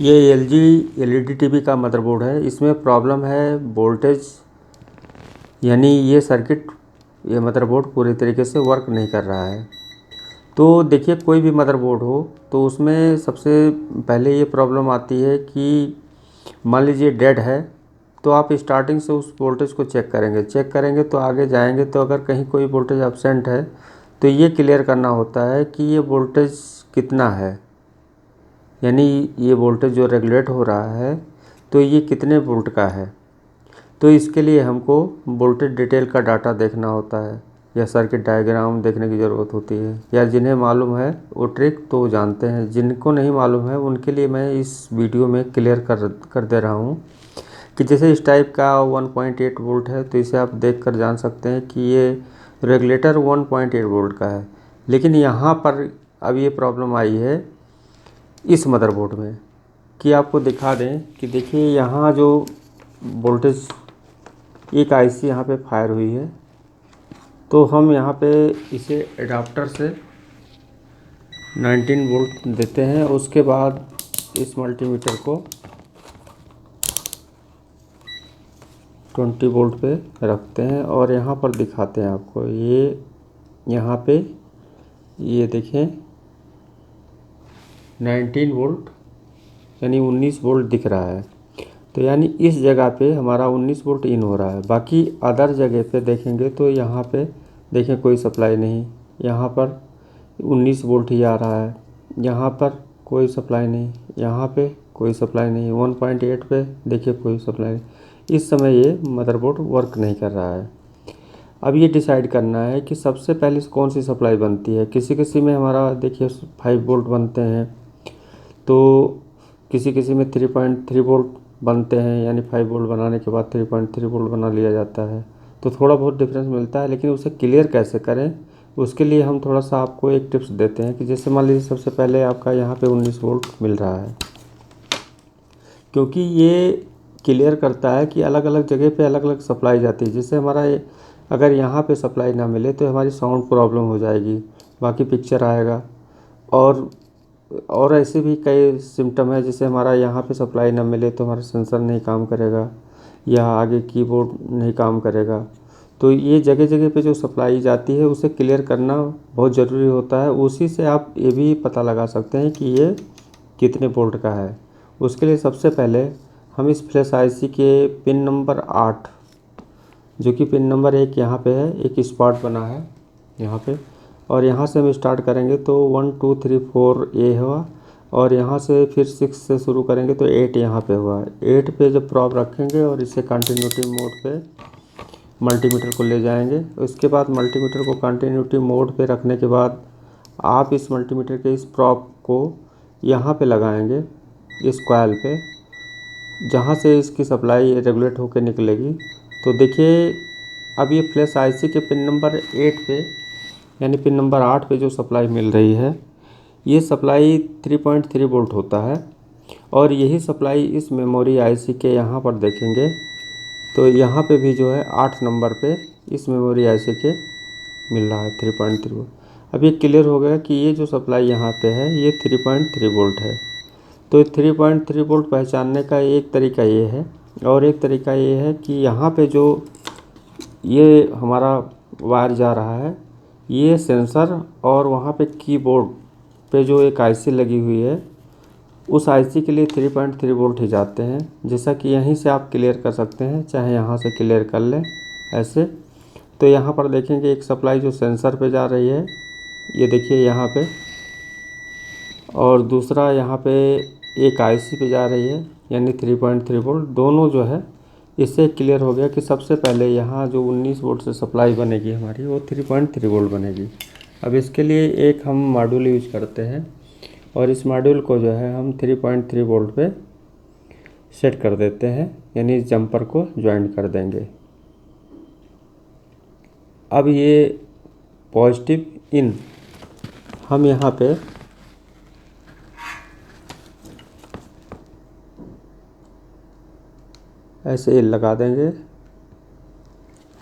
ये LG LED TV का motherboard है। इसमें प्रॉब्लम है वोल्टेज, यानी ये सर्किट, ये मदरबोर्ड पूरी तरीके से वर्क नहीं कर रहा है। तो देखिए, कोई भी मदरबोर्ड हो तो उसमें सबसे पहले ये प्रॉब्लम आती है कि मान लीजिए डेड है, तो आप स्टार्टिंग से उस वोल्टेज को चेक करेंगे तो आगे जाएंगे तो अगर कहीं कोई वोल्टेज एब्सेंट है तो ये क्लियर करना होता है कि ये वोल्टेज कितना है, यानी ये वोल्टेज जो रेगुलेट हो रहा है तो ये कितने वोल्ट का है। तो इसके लिए हमको वोल्टेज डिटेल का डाटा देखना होता है या सर्किट डायग्राम देखने की ज़रूरत होती है, या जिन्हें मालूम है वो ट्रिक तो वो जानते हैं, जिनको नहीं मालूम है उनके लिए मैं इस वीडियो में क्लियर कर दे रहा हूँ कि जैसे इस टाइप का 1.8 वोल्ट है तो इसे आप देख कर जान सकते हैं कि ये रेगुलेटर 1.8 वोल्ट का है। लेकिन यहाँ पर अब ये प्रॉब्लम आई है इस मदरबोर्ड में कि आपको दिखा दें कि देखिए यहाँ जो वोल्टेज एक IC यहाँ पे फायर हुई है, तो हम यहाँ पे इसे एडाप्टर से 19 वोल्ट देते हैं। उसके बाद इस मल्टीमीटर को 20 वोल्ट पे रखते हैं और यहाँ पर दिखाते हैं आपको। ये यहाँ पे ये देखें 19 वोल्ट यानी 19 वोल्ट दिख रहा है। तो यानी इस जगह पे हमारा 19 वोल्ट इन हो रहा है। बाकी अदर जगह पे देखेंगे तो यहाँ पे देखें कोई सप्लाई नहीं, यहाँ पर 19 वोल्ट ही आ रहा है, यहाँ पर कोई सप्लाई नहीं, यहाँ पे कोई सप्लाई नहीं, 1.8 पे देखिए कोई सप्लाई नहीं। इस समय ये मदरबोर्ड वर्क नहीं कर रहा है। अब ये डिसाइड करना है कि सबसे पहले कौन सी सप्लाई बनती है। किसी किसी में हमारा देखिए 5 वोल्ट बनते हैं, तो किसी किसी में 3.3 वोल्ट बनते हैं, यानी 5 वोल्ट बनाने के बाद 3.3 वोल्ट बना लिया जाता है। तो थोड़ा बहुत डिफरेंस मिलता है, लेकिन उसे क्लियर कैसे करें उसके लिए हम थोड़ा सा आपको एक टिप्स देते हैं कि जैसे मान लीजिए सबसे पहले आपका यहाँ पे 19 वोल्ट मिल रहा है, क्योंकि ये क्लियर करता है कि अलग अलग जगह पे अलग अलग सप्लाई जाती है। जैसे हमारा अगर यहाँ पे सप्लाई ना मिले तो हमारी साउंड प्रॉब्लम हो जाएगी, बाकी पिक्चर आएगा। और ऐसे भी कई सिम्टम है, जैसे हमारा यहाँ पे सप्लाई ना मिले तो हमारा सेंसर नहीं काम करेगा या आगे कीबोर्ड नहीं काम करेगा। तो ये जगह जगह पे जो सप्लाई जाती है उसे क्लियर करना बहुत ज़रूरी होता है। उसी से आप ये भी पता लगा सकते हैं कि ये कितने वोल्ट का है। उसके लिए सबसे पहले हम इस फ्लैश IC के पिन नंबर 8, जो कि पिन नंबर 1 यहाँ पे है, एक स्पॉट बना है यहाँ पे, और यहाँ से हम स्टार्ट करेंगे तो 1 2 3 4 A हुआ, और यहाँ से फिर 6 से शुरू करेंगे तो 8 यहाँ पे हुआ। 8 पे जब प्रॉब रखेंगे और इसे कंटिन्यूटी मोड पे मल्टीमीटर को ले जाएंगे। उसके बाद मल्टीमीटर को कंटिन्यूटी मोड पे रखने के बाद आप इस मल्टीमीटर के इस प्रॉब को यहाँ पे लगाएंगे, इस कॉइल पे, जहाँ से इसकी सप्लाई रेगुलेट होकर निकलेगी। तो देखिए अब ये फ्लैश IC के पिन नंबर 8 पे, यानी पिन नंबर 8 पे जो सप्लाई मिल रही है, ये सप्लाई 3.3 वोल्ट होता है। और यही सप्लाई इस मेमोरी IC के यहाँ पर देखेंगे तो यहाँ पे भी जो है 8 नंबर पे इस मेमोरी IC के मिल रहा है 3.3 वोल्ट। अब ये क्लियर हो गया कि ये जो सप्लाई यहाँ पे है ये 3.3 वोल्ट है। तो 3.3 वोल्ट पहचानने का एक तरीका ये है, और एक तरीका ये है कि यहाँ पे जो ये हमारा वायर जा रहा है, ये सेंसर और वहाँ पे कीबोर्ड पे जो एक IC लगी हुई है, उस IC के लिए 3.3 वोल्ट ही जाते हैं। जैसा कि यहीं से आप क्लियर कर सकते हैं, चाहे यहाँ से क्लियर कर लें ऐसे। तो यहाँ पर देखेंगे एक सप्लाई जो सेंसर पे जा रही है, ये देखिए यहाँ पे, और दूसरा यहाँ पे एक IC पे जा रही है, यानी 3.3 वोल्ट। दोनों जो है, इससे क्लियर हो गया कि सबसे पहले यहाँ जो 19 वोल्ट से सप्लाई बनेगी हमारी वो 3.3 वोल्ट बनेगी। अब इसके लिए एक हम मॉड्यूल यूज करते हैं, और इस मॉड्यूल को जो है हम 3.3 वोल्ट पे सेट कर देते हैं, यानी इस जंपर को ज्वाइन कर देंगे। अब ये पॉजिटिव इन हम यहाँ पे ऐसे लगा देंगे,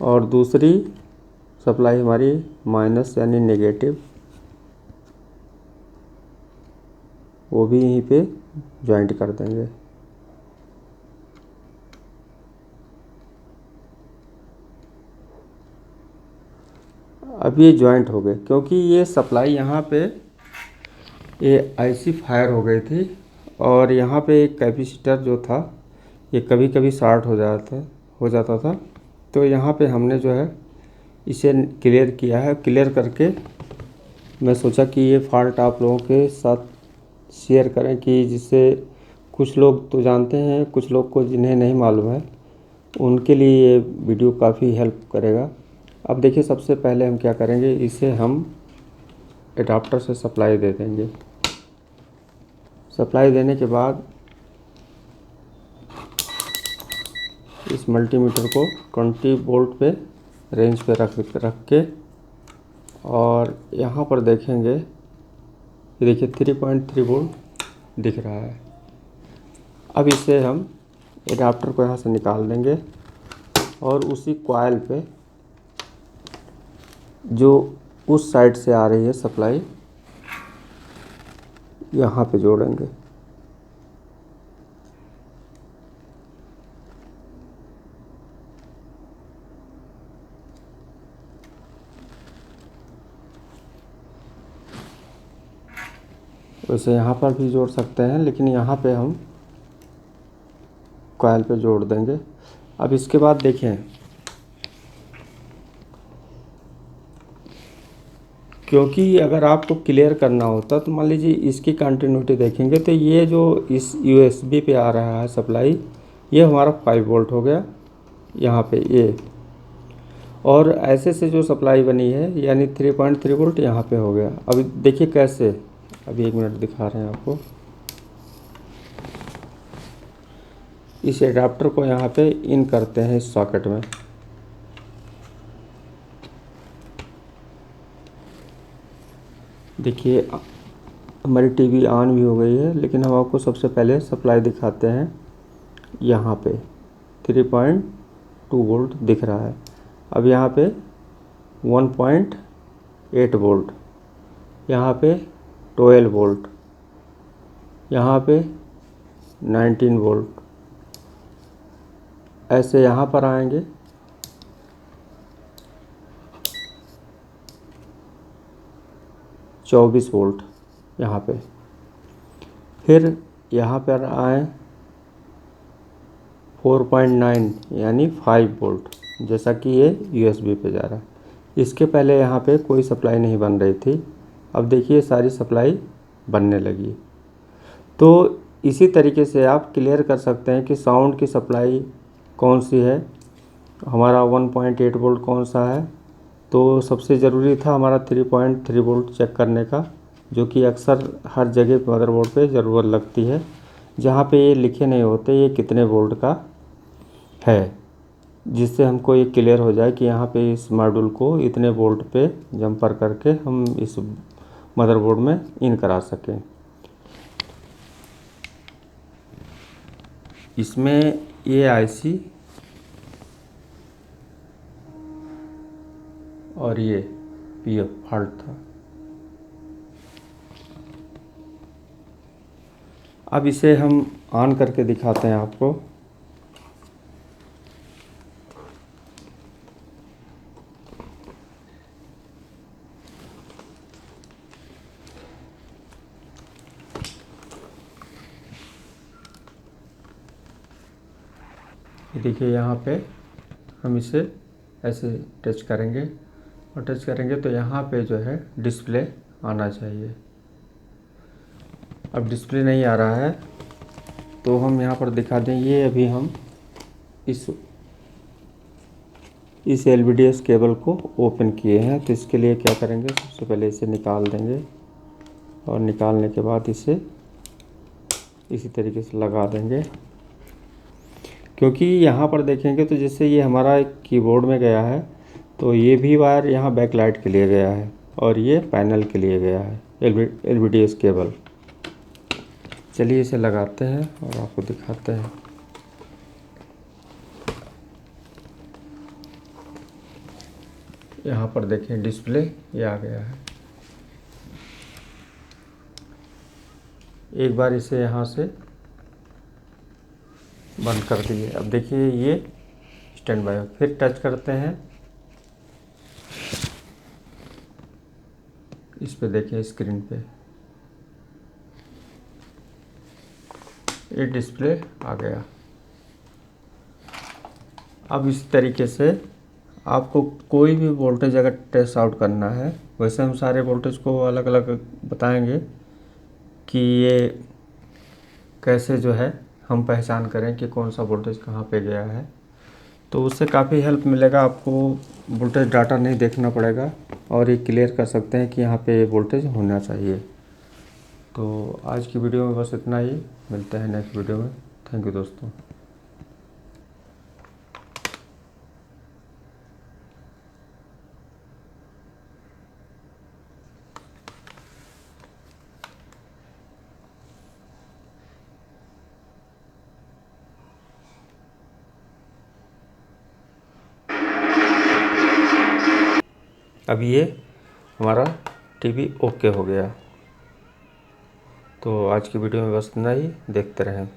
और दूसरी सप्लाई हमारी माइनस यानी नेगेटिव वो भी यहीं पे ज्वाइंट कर देंगे। अब ये ज्वाइंट हो गए, क्योंकि ये सप्लाई यहाँ पे ये ऐसी फायर हो गई थी और यहाँ पे एक कैपेसिटर जो था ये कभी कभी शॉर्ट हो जाता था। तो यहाँ पे हमने जो है इसे क्लियर किया है। क्लियर करके मैं सोचा कि ये फॉल्ट आप लोगों के साथ शेयर करें, कि जिससे कुछ लोग तो जानते हैं, कुछ लोग को जिन्हें नहीं मालूम है उनके लिए ये वीडियो काफ़ी हेल्प करेगा। अब देखिए, सबसे पहले हम क्या करेंगे, इसे हम एडाप्टर से सप्लाई दे देंगे। सप्लाई देने के बाद इस मल्टीमीटर को 20 वोल्ट पे रेंज पे रख के, और यहाँ पर देखेंगे, ये देखिए 3.3 वोल्ट दिख रहा है। अब इसे हम एडाप्टर को यहाँ से निकाल देंगे और उसी कॉइल पे जो उस साइड से आ रही है सप्लाई यहाँ पे जोड़ेंगे। वैसे यहाँ पर भी जोड़ सकते हैं, लेकिन यहाँ पे हम कॉइल पे जोड़ देंगे। अब इसके बाद देखें, क्योंकि अगर आपको क्लियर करना होता तो मान लीजिए इसकी कंटिन्यूटी देखेंगे तो ये जो इस यूएसबी पे आ रहा है सप्लाई, ये हमारा 5 वोल्ट हो गया यहाँ पे ये, और ऐसे से जो सप्लाई बनी है यानी 3.3 वोल्ट यहाँ पे हो गया। अभी देखिए कैसे, अभी 1 मिनट दिखा रहे हैं आपको। इस एडाप्टर को यहाँ पे इन करते हैं इस सॉकेट में। देखिए हमारी टीवी ऑन भी हो गई है, लेकिन हम आपको सबसे पहले सप्लाई दिखाते हैं। यहाँ पे 3.2 वोल्ट दिख रहा है। अब यहाँ पे 1.8 वोल्ट, यहाँ पे 12 वोल्ट, यहाँ पे 19 वोल्ट, ऐसे यहाँ पर आएंगे। चौबीस वोल्ट यहाँ पे, फिर यहाँ पर आए 4.9 यानी 5 वोल्ट, जैसा कि ये यूएसबी पे जा रहा है। इसके पहले यहाँ पे कोई सप्लाई नहीं बन रही थी, अब देखिए सारी सप्लाई बनने लगी। तो इसी तरीके से आप क्लियर कर सकते हैं कि साउंड की सप्लाई कौन सी है, हमारा 1.8 वोल्ट कौन सा है। तो सबसे ज़रूरी था हमारा 3.3 वोल्ट चेक करने का, जो कि अक्सर हर जगह मदरबोर्ड पे ज़रूरत लगती है, जहाँ पे ये लिखे नहीं होते ये कितने वोल्ट का है, जिससे हमको ये क्लियर हो जाए कि यहाँ पे इस मॉड्यूल को इतने वोल्ट पे जंपर करके हम इस मदरबोर्ड में इन करा सकें। इसमें ये आईसी और ये पीएफ फॉल्ट था। अब इसे हम ऑन करके दिखाते हैं आपको। देखिए यहाँ पे हम इसे ऐसे टच करेंगे, और टच करेंगे तो यहाँ पे जो है डिस्प्ले आना चाहिए। अब डिस्प्ले नहीं आ रहा है तो हम यहाँ पर दिखा दें। ये अभी हम इस LVDS केबल को ओपन किए हैं, तो इसके लिए क्या करेंगे, सबसे पहले इसे निकाल देंगे, और निकालने के बाद इसे इसी तरीके से लगा देंगे। क्योंकि यहाँ पर देखेंगे तो जैसे ये हमारा कीबोर्ड में गया है, तो ये भी वायर यहाँ बैकलाइट के लिए गया है और ये पैनल के लिए गया है, LVDS केबल। चलिए इसे लगाते हैं और आपको दिखाते हैं। यहाँ पर देखें डिस्प्ले ये आ गया है। एक बार इसे यहाँ से बंद कर दिए। अब देखिए ये स्टैंड बाय, फिर टच करते हैं इस पे, देखिए स्क्रीन पे ये डिस्प्ले आ गया। अब इस तरीके से आपको कोई भी वोल्टेज अगर टेस्ट आउट करना है, वैसे हम सारे वोल्टेज को अलग अलग बताएंगे कि ये कैसे जो है हम पहचान करें कि कौन सा वोल्टेज कहाँ पे गया है। तो उससे काफ़ी हेल्प मिलेगा आपको, वोल्टेज डाटा नहीं देखना पड़ेगा और ये क्लियर कर सकते हैं कि यहाँ पे वोल्टेज होना चाहिए। तो आज की वीडियो में बस इतना ही, मिलते हैं नेक्स्ट वीडियो में। थैंक यू दोस्तों। अब ये हमारा टीवी ओके हो गया। तो आज की वीडियो में बस इतना ही, देखते रहें।